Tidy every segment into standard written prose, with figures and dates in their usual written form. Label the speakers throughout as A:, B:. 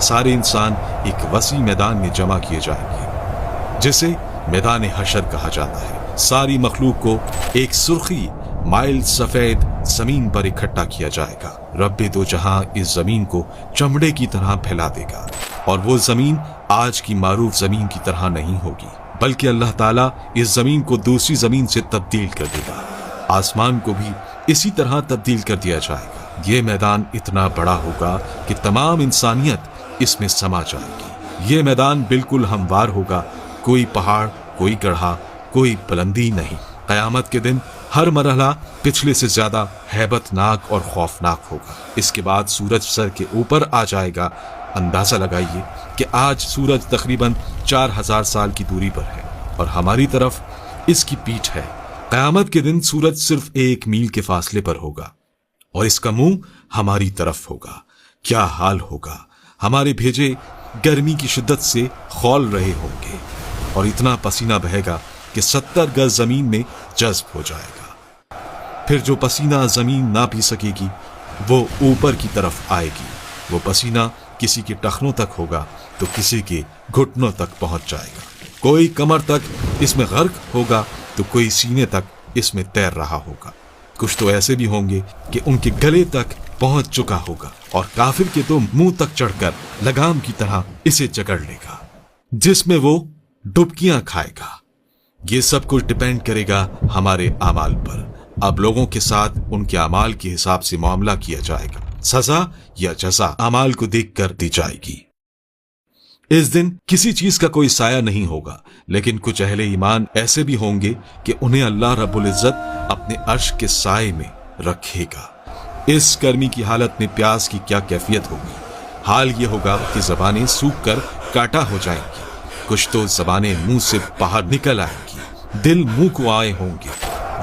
A: सारे इंसान एक वसी मैदान में जमा किए जाएंगे जिसे मैदान हशर कहा जाता है। सारी मखलूक को एक सुर्खी माइल सफेद जमीन पर इकट्ठा किया जाएगा। रब्बे दो जहां इस जमीन को चमड़े की तरह फैला देगा और वो जमीन आज की मारूफ जमीन की तरह नहीं होगी, बल्कि अल्लाह ताला इस जमीन को दूसरी जमीन से तब्दील कर देगा। आसमान को भी इसी तरह तब्दील कर दिया जाएगा। ये मैदान इतना बड़ा होगा कि तमाम इंसानियत इसमें समा जाएगी। ये मैदान बिल्कुल हमवार होगा, कोई पहाड़, कोई गढ़ा, कोई बुलंदी नहीं। क़यामत के दिन हर मरहला पिछले से ज्यादा हैबतनाक और खौफनाक होगा। इसके बाद सूरज सर के ऊपर आ जाएगा। अंदाजा लगाइए कि आज सूरज तकरीबन 4000 साल की दूरी पर है और हमारी तरफ इसकी पीठ है। क़यामत के दिन सूरज सिर्फ 1 मील के फासले पर होगा और इसका मुंह हमारी तरफ होगा। क्या हाल होगा। हमारे भेजे गर्मी की शिद्दत से खौल रहे होंगे और इतना पसीना बहेगा कि 70 गज जमीन में जज्ब हो जाएगा। फिर जो पसीना जमीन ना पी सकेगी वो ऊपर की तरफ आएगी। वो पसीना किसी के टखनों तक होगा तो किसी के घुटनों तक पहुंच जाएगा। कोई कमर तक इसमें गर्क होगा तो कोई सीने तक इसमें तैर रहा होगा। कुछ तो ऐसे भी होंगे कि उनके गले तक पहुंच चुका होगा और काफिर के तो मुंह तक चढ़कर लगाम की तरह इसे जकड़ लेगा, जिसमें वो डुबकियां खाएगा। ये सब कुछ डिपेंड करेगा हमारे अमाल पर। अब लोगों के साथ उनके अमाल के हिसाब से मामला किया जाएगा। सजा या जजा अमाल को देखकर दी जाएगी। इस दिन किसी चीज का कोई साया नहीं होगा, लेकिन कुछ अहले ईमान ऐसे भी होंगे कि उन्हें अल्लाह रब्बुल इज्जत अपने अर्श के साए में रखेगा। इस गर्मी की हालत में प्यास की क्या कैफियत होगी। हाल ये होगा कि जबानें सूख कर काटा हो जाएंगी। कुछ तो जबानें मुंह से बाहर निकल आएंगी। दिल मुंह को आए होंगे।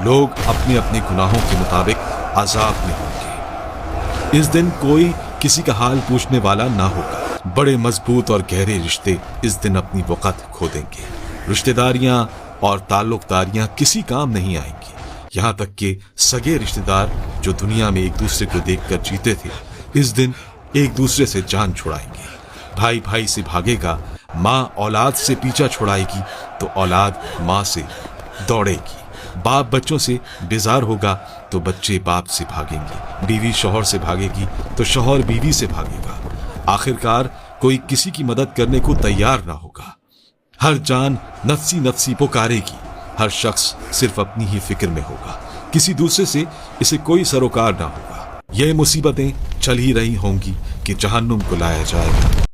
A: लोग अपने अपने गुनाहों के मुताबिक अजाब में होंगे। इस दिन कोई किसी का हाल पूछने वाला ना होगा। बड़े मजबूत और गहरे रिश्ते इस दिन अपनी वक़्त खो देंगे। रिश्तेदारियां और ताल्लुकदारियां किसी काम नहीं आएंगी। यहाँ तक कि सगे रिश्तेदार जो दुनिया में एक दूसरे को देखकर जीते थे, इस दिन एक दूसरे से जान छुड़ाएंगे। भाई भाई से भागेगा, माँ औलाद से पीछा छुड़ाएगी तो औलाद माँ से दौड़ेगी। बाप बच्चों से बेजार होगा तो बच्चे बाप से भागेंगे। बीवी शौहर से भागेगी तो शौहर बीवी से भागेगा। आखिरकार कोई किसी की मदद करने को तैयार ना होगा। हर जान नफसी नफसी पुकारेगी। हर शख्स सिर्फ अपनी ही फिक्र में होगा। किसी दूसरे से इसे कोई सरोकार ना होगा। यह मुसीबतें चल ही रही होंगी कि जहन्नुम को लाया जाएगा।